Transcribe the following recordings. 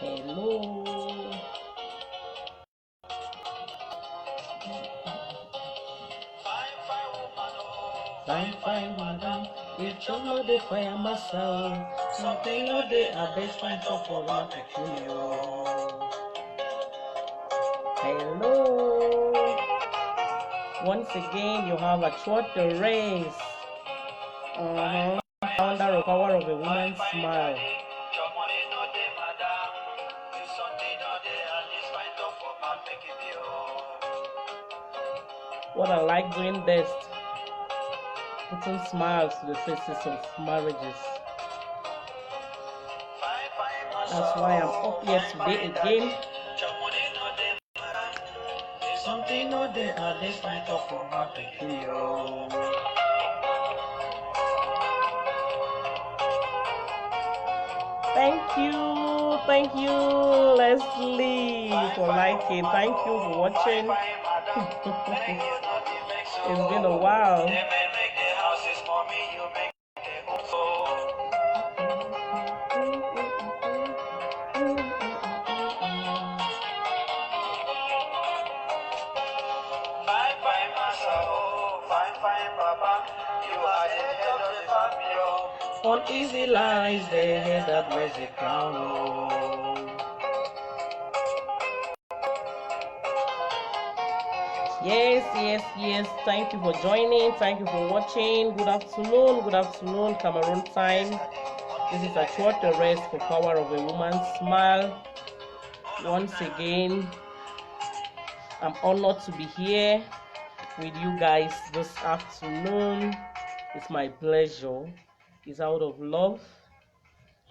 Hello. Fine, fine, madam. If you know the fire massa, something no day a best find for one peculiar. Hello. Once again, you have a short race. Under the power of a woman's smile. What I like doing best, putting smiles to the faces of marriages. That's why I'm up here today again. Something no day a day find for my peculiar. Thank you, Leslie, for liking. Thank you for watching. It's been a while. On easy lies, the head that wears the crown. Yes. Thank you for joining. Thank you for watching. Good afternoon, Cameroon time. This is a short rest for Power of a Woman's Smile. Once again, I'm honored to be here with you guys this afternoon. It's my pleasure. It's out of love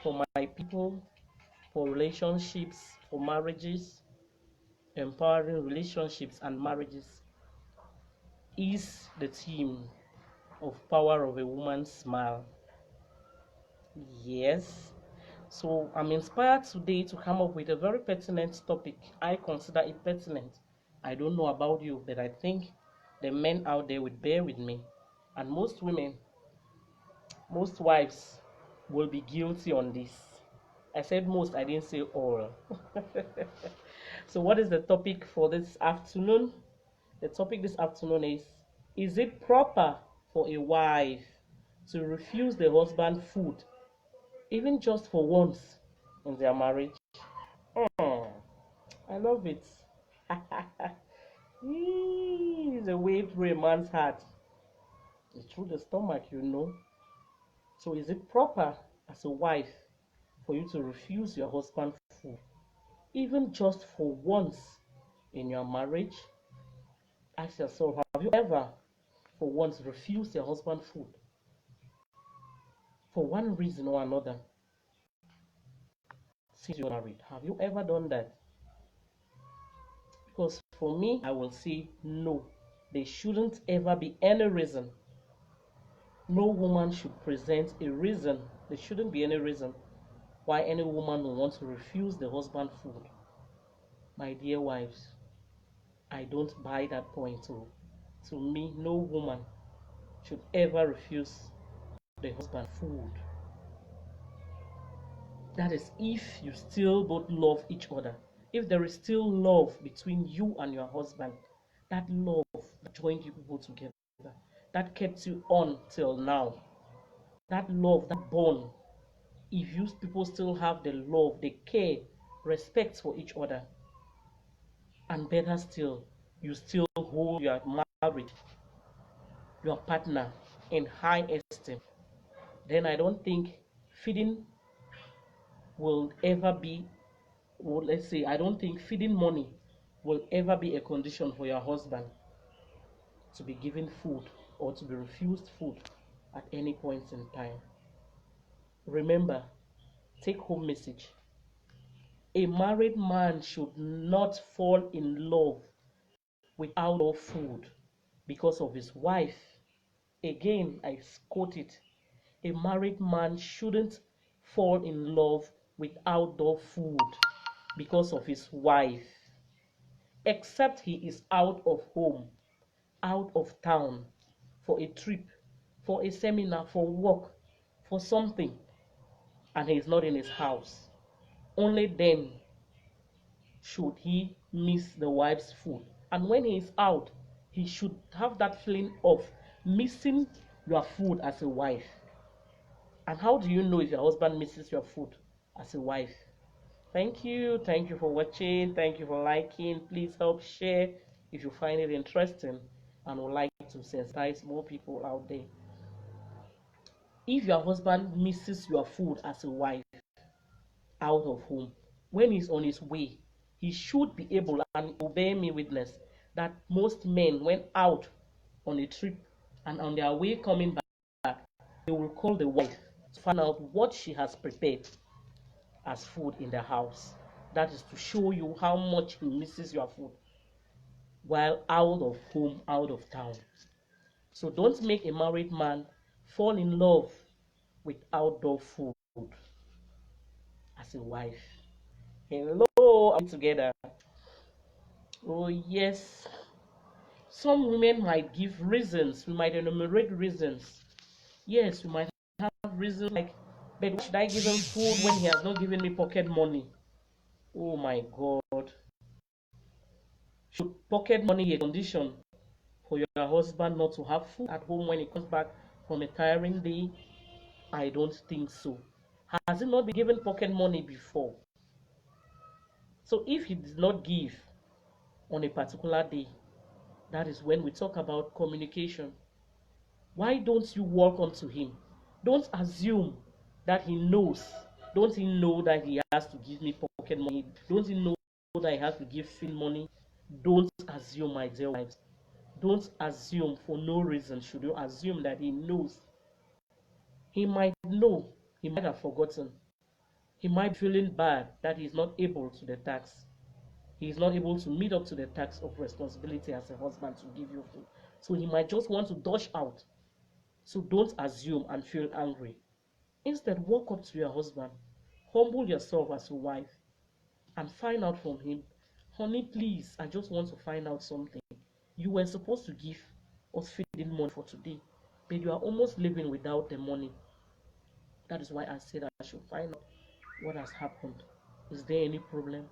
for my people, for relationships, for marriages, empowering relationships and marriages is the theme of Power of a Woman's Smile. Yes. So I'm inspired today to come up with a very pertinent topic. I consider it pertinent. I don't know about you, but I think the men out there would bear with me. And most women, most wives will be guilty on this. I said most, I didn't say all. So what is the topic for this afternoon? The topic this afternoon is it proper for a wife to refuse the husband food, even just for once in their marriage? I love it. It's a way through a man's heart. It's through the stomach, you know. So is it proper as a wife for you to refuse your husband food, even just for once in your marriage? Ask yourself, have you ever for once refused your husband food for one reason or another since you're married? Have you ever done that? Because for me, I will say no. There shouldn't ever be any reason. No woman should present a reason. There shouldn't be any reason why any woman will want to refuse the husband food. My dear wives, I don't buy that point. To me, no woman should ever refuse the husband food. That is if you still both love each other. If there is still love between you and your husband, that love that joined you people together, that kept you on till now, that love, that bond, if you people still have the love, the care, respect for each other, and better still, you still hold your marriage, your partner in high esteem, then I don't think feeding will ever be, well, let's say, I don't think feeding money will ever be a condition for your husband to be given food or to be refused food at any point in time. Remember, take home message. A married man should not fall in love without food because of his wife. Again, I quote it. A married man shouldn't fall in love with outdoor food because of his wife, except he is out of home, out of town, for a trip, for a seminar, for work, for something, and he is not in his house. Only then should he miss the wife's food. And when he is out, he should have that feeling of missing your food as a wife. And how do you know if your husband misses your food as a wife? Thank you. Thank you for watching. Thank you for liking. Please help share if you find it interesting and would like to sensitize more people out there. If your husband misses your food as a wife out of home, when he's on his way, he should be able, and bear me witness, that most men went out on a trip and on their way coming back, they will call the wife to find out what she has prepared as food in the house. That is to show you how much he misses your food while out of home, out of town. So don't make a married man fall in love with outdoor food as a wife. Hello, are we together? Oh, yes. Some women might give reasons, we might enumerate reasons. Yes, we might have reasons like, but why should I give him food when he has not given me pocket money? Oh my God. Should pocket money be a condition for your husband not to have food at home when he comes back from a tiring day? I don't think so. Has he not been given pocket money before? So if he did not give on a particular day, that is when we talk about communication. Why don't you walk onto him? Don't assume that he knows. Don't he know that he has to give me pocket money? Don't he know that he has to give feed money? Don't assume, my dear wives. Don't assume for no reason. Should you assume that he knows? He might know. He might have forgotten. He might be feeling bad that he's not able to the task. He is not able to meet up to the task of responsibility as a husband to give you food. So he might just want to dash out. So don't assume and feel angry. Instead, walk up to your husband, humble yourself as a wife, and find out from him, honey, please, I just want to find out something. You were supposed to give us feeding money for today, but you are almost living without the money. That is why I said I should find out what has happened. Is there any problem?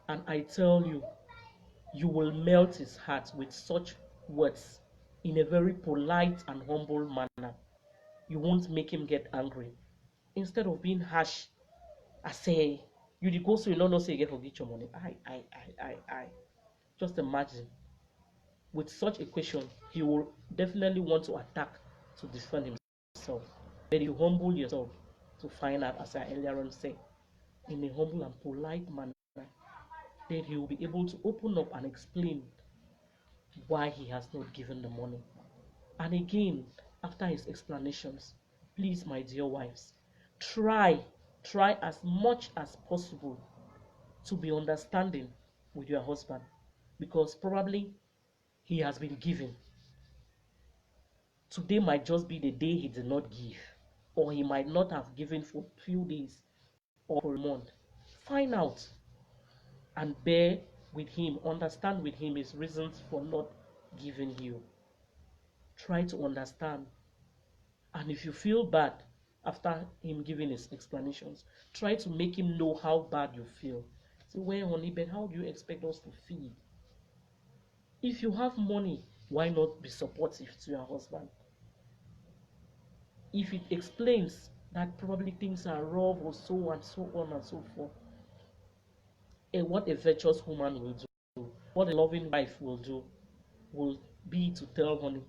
And I tell you, you will melt his heart with such words in a very polite and humble manner. You won't make him get angry. Instead of being harsh, I say, you the go so you don't know say you get forget your money. I. Just imagine. With such a question, he will definitely want to attack to defend himself. But you humble yourself to find out, as I earlier on said, in a humble and polite manner, then he will be able to open up and explain why he has not given the money. And again, after his explanations, please, my dear wives, try as much as possible to be understanding with your husband, because probably he has been giving. Today might just be the day he did not give, or he might not have given for a few days or for a month. Find out and bear with him, understand with him his reasons for not giving you. Try to understand. And if you feel bad after him giving his explanations, try to make him know how bad you feel. Say, well, honey, but how do you expect us to feed? If you have money, why not be supportive to your husband? If it explains that probably things are rough or so and so on and so forth, and what a virtuous woman will do, what a loving wife will do, will be to tell honey,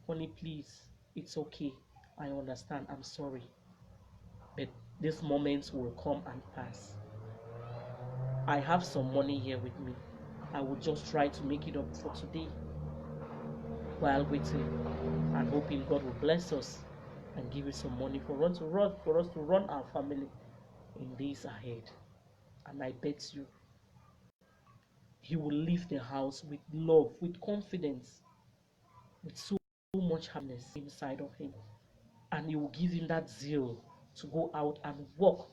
honey, please, it's okay. I understand. I'm sorry. But these moments will come and pass. I have some money here with me. I will just try to make it up for today while waiting and hoping God will bless us and give us some money for us to run our family in days ahead. And I bet you he will leave the house with love, with confidence, with so much happiness inside of him. And he will give him that zeal to go out and work,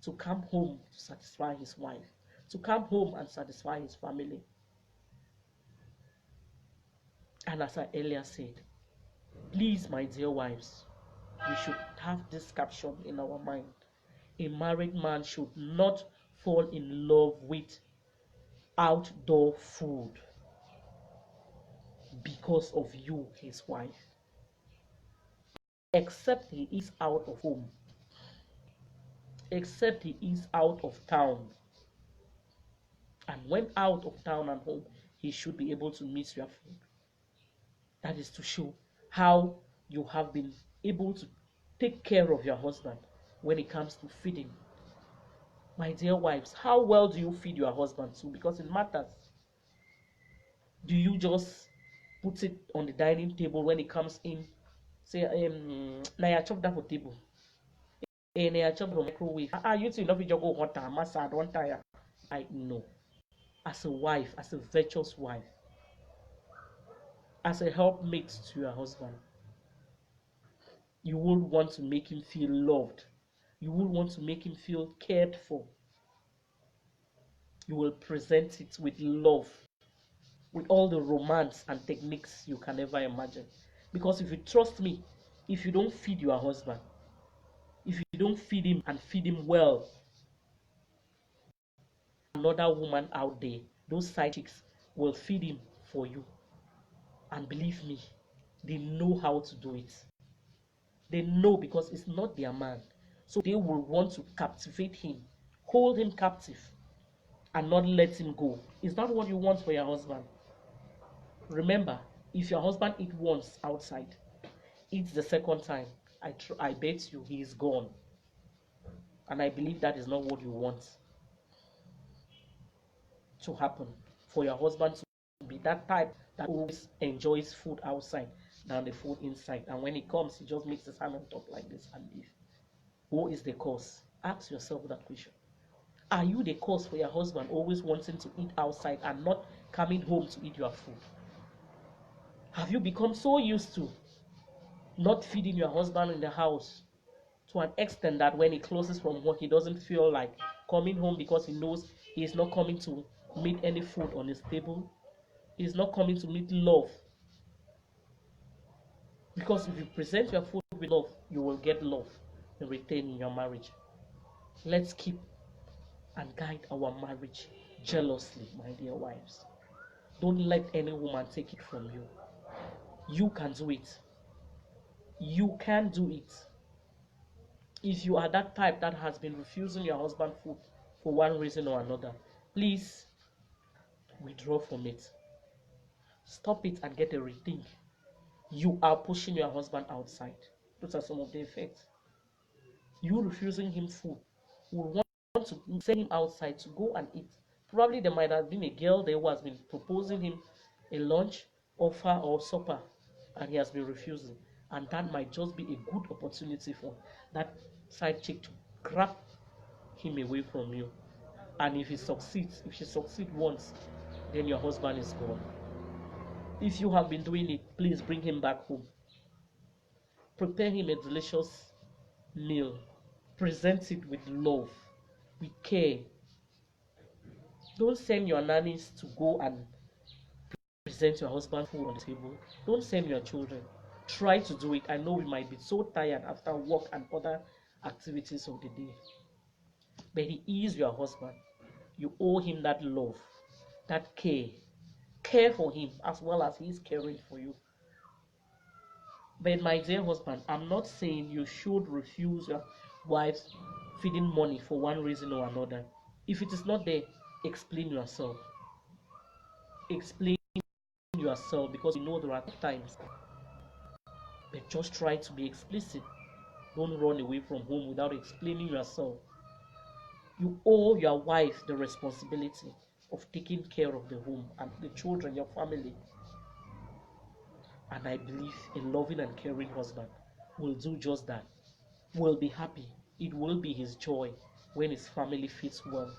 to come home to satisfy his wife, to come home and satisfy his family. And as I earlier said, please, my dear wives, we should have this caption in our mind. A married man should not fall in love with outdoor food because of you, his wife, except he is out of home, except he is out of town. And when out of town and home, he should be able to miss your food. That is to show how you have been able to take care of your husband when it comes to feeding. My dear wives, how well do you feed your husband too? Because it matters. Do you just put it on the dining table when he comes in? Say, na ya chop that for table. Na ya chop the microwave. You two enough you go hot and massa, don't tire. I know. As a wife, as a virtuous wife, as a helpmate to your husband, you will want to make him feel loved. You will want to make him feel cared for. You will present it with love, with all the romance and techniques you can ever imagine. Because if you trust me, if you don't feed your husband, if you don't feed him and feed him well, another woman out there, those side chicks, will feed him for you. And believe me, they know how to do it. They know because it's not their man. So they will want to captivate him, hold him captive, and not let him go. Is that what you want for your husband? Remember, if your husband eats once outside, eats the second time, I bet you he is gone. And I believe that is not what you want to happen, for your husband to be that type that always enjoys food outside than the food inside. And when he comes, he just makes his hand on top like this and leave. Who is the cause? Ask yourself that question. Are you the cause for your husband always wanting to eat outside and not coming home to eat your food? Have you become so used to not feeding your husband in the house to an extent that when he closes from work, he doesn't feel like coming home because he knows he is not coming to meet any food on his table? He is not coming to meet love. Because if you present your food with love, you will get love in return in your marriage. Let's keep and guide our marriage jealously, my dear wives. Don't let any woman take it from you. You can do it. You can do it. If you are that type that has been refusing your husband food for one reason or another, please withdraw from it. Stop it and get a rethink. You are pushing your husband outside. Those are some of the effects. You refusing him food will want to send him outside to go and eat. Probably there might have been a girl there who has been proposing him a lunch, offer, or supper, and he has been refusing. And that might just be a good opportunity for that side chick to grab him away from you. And if he succeeds, if she succeeds once, then your husband is gone. If you have been doing it, please bring him back home. Prepare him a delicious meal. Present it with love, with care. Don't send your nannies to go and present your husband food on the table. Don't send your children. Try to do it. I know we might be so tired after work and other activities of the day. But he is your husband. You owe him that love, that care. Care for him as well as he's caring for you. But my dear husband, I'm not saying you should refuse your wife's feeding money for one reason or another. If it is not there, explain yourself. Explain yourself, because you know there are times. But just try to be explicit. Don't run away from home without explaining yourself. You owe your wife the responsibility of taking care of the home and the children, your family. And I believe a loving and caring husband will do just that. Will be happy. It will be his joy when his family feeds well,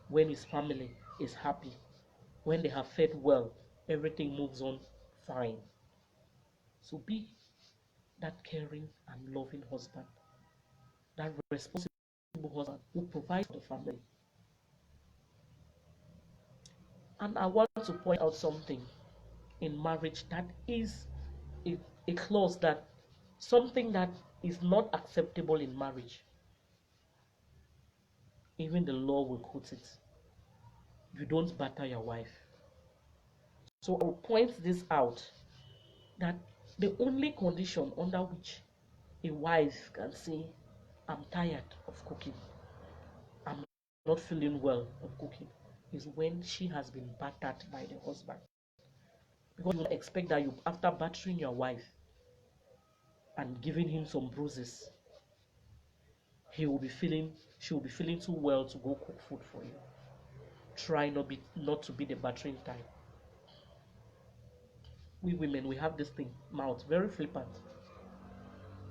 when his family is happy, when they have fed well, everything moves on fine. So be that caring and loving husband, that responsible husband who provides for the family. And I want to point out something in marriage that is a clause, that something that is not acceptable in marriage. Even the law will quote it. you don't batter your wife. So I'll point this out, that the only condition under which a wife can say, I'm tired of cooking, I'm not feeling well of cooking, is when she has been battered by the husband. Because you expect that you, after battering your wife and giving him some bruises, he will be feeling, she will be feeling too well to go cook food for you. Try not to be the battering type. We women, we have this thing, mouth, very flippant.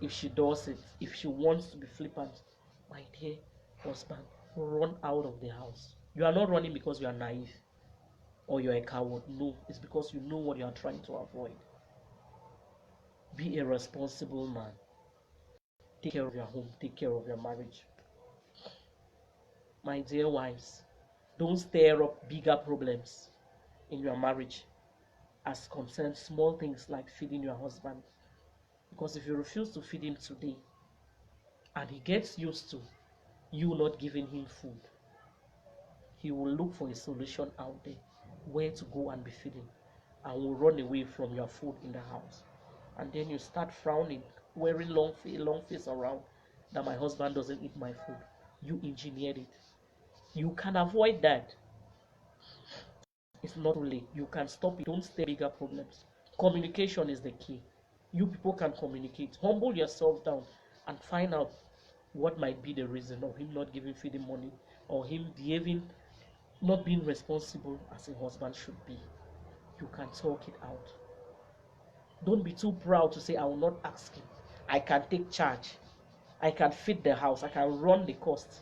If she does it, if she wants to be flippant, my dear husband, run out of the house. You are not running because you are naive or you're a coward. No, it's because you know what you are trying to avoid. Be a responsible man. Take care of your home, take care of your marriage. My dear wives, don't stir up bigger problems in your marriage as concerns small things like feeding your husband. Because if you refuse to feed him today and he gets used to you not giving him food, he will look for a solution out there where to go and be feeding, and will run away from your food in the house. And then you start frowning, wearing long face around, that my husband doesn't eat my food. You engineered it. You can avoid that. It's not too late. You can stop it. Don't stay bigger problems. Communication is the key. You people can communicate. Humble yourself down and find out what might be the reason of him not giving feeding money, or him behaving, not being responsible as a husband should be. You can talk it out. Don't be too proud to say, I will not ask him. I can take charge. I can feed the house. I can run the cost.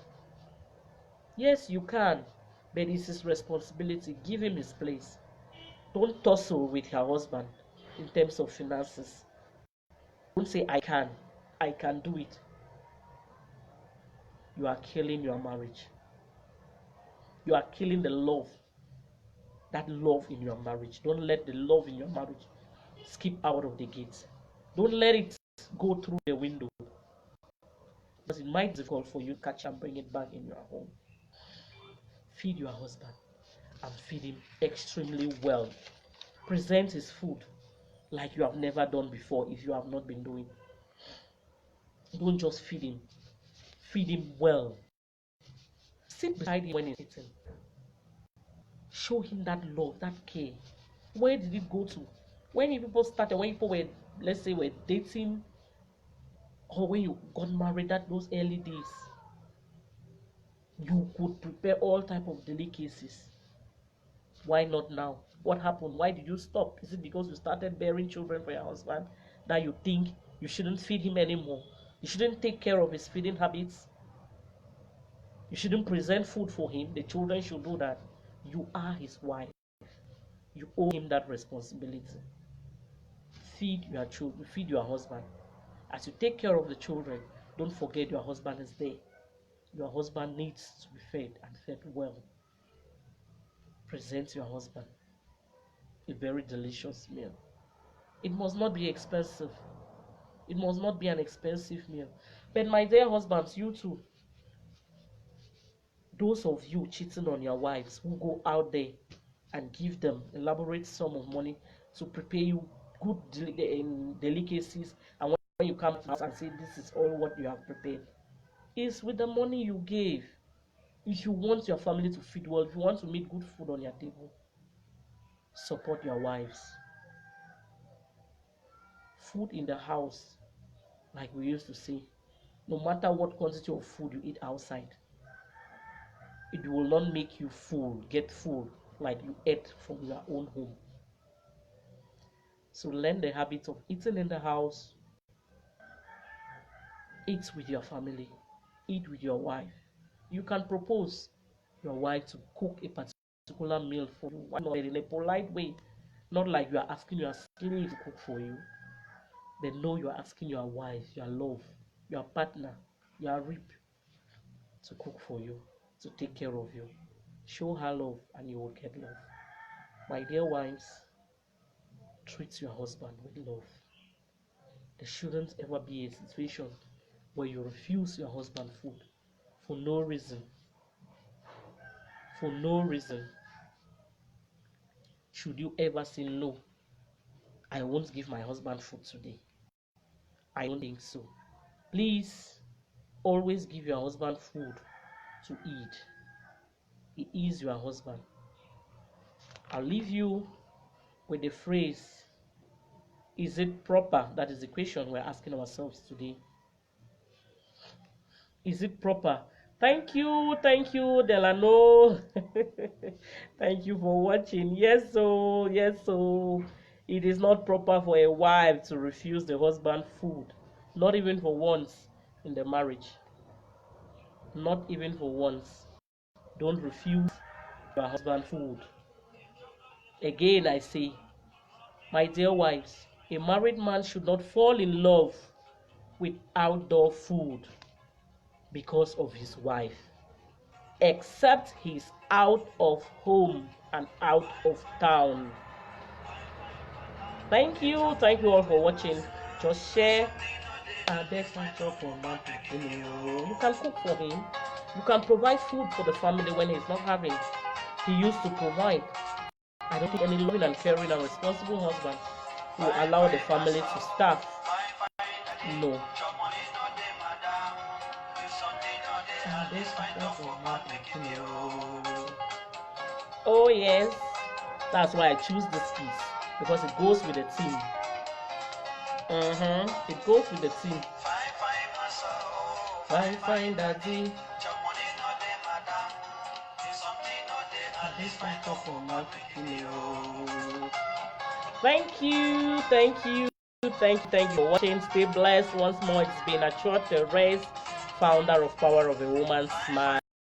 Yes, you can, but it's his responsibility. Give him his place. Don't tussle with your husband in terms of finances. Don't say, I can do it. You are killing your marriage. You are killing the love, that love in your marriage. Don't let the love in your marriage skip out of the gate. Don't let it go through the window, because it might be difficult for you to catch and bring it back in your home. Feed your husband and feed him extremely well. Present his food like you have never done before if you have not been doing. Don't just feed him. Feed him well. Sit beside him when he's eating. Show him that love, that care. Where did it go to? When people started, when people were, let's say, were dating, or when you got married, that those early days, you could prepare all type of delicacies. Why not now? What happened? Why did you stop? Is it because you started bearing children for your husband that you think you shouldn't feed him anymore? You shouldn't take care of his feeding habits? You shouldn't present food for him? The children should do that. You are his wife. You owe him that responsibility. Feed your children, feed your husband. As you take care of the children, don't forget your husband is there. Your husband needs to be fed and fed well. Present your husband a very delicious meal. It must not be expensive. It must not be an expensive meal. But my dear husbands, you too, those of you cheating on your wives who go out there and give them elaborate sum of money to prepare you good delicacies, and when you come to us and say this is all what you have prepared, is with the money you gave. If you want your family to feed well, if you want to meet good food on your table, support your wives. Food in the house, like we used to say, no matter what quantity of food you eat outside, it will not make you full, get full like you ate from your own home. So learn the habit of eating in the house. Eat with your family. Eat with your wife. You can propose your wife to cook a particular meal for you. Why not, in a polite way? Not like you are asking your slave to cook for you. They know you are asking your wife, your love, your partner, your rib to cook for you, to take care of you. Show her love and you will get love. My dear wives, treat your husband with love. There shouldn't ever be a situation where you refuse your husband food for no reason. For no reason. should you ever say no? I won't give my husband food today. I don't think so. Please always give your husband food to eat. He is your husband. I'll leave you with the phrase, is it proper? That is the question we're asking ourselves today. Is it proper? Thank you, Delano. Thank you for watching. Yes, so it is not proper for a wife to refuse the husband food, not even for once in the marriage. Not even for once. Don't refuse your husband food. Again, I say, my dear wives, a married man should not fall in love with outdoor food because of his wife, except he's out of home and out of town. Thank you all for watching. Just share and you can cook for him. You can provide food for the family when he's not having. He used to provide. I don't think any loving and caring and responsible husband will allow the family to starve. No. Oh yes, that's why I choose this piece, because it goes with the theme. It goes with the theme. Fine daddy. Thank you for watching. Stay blessed. Once more, it's been Achua Therese, founder of Power of a Woman's Smile.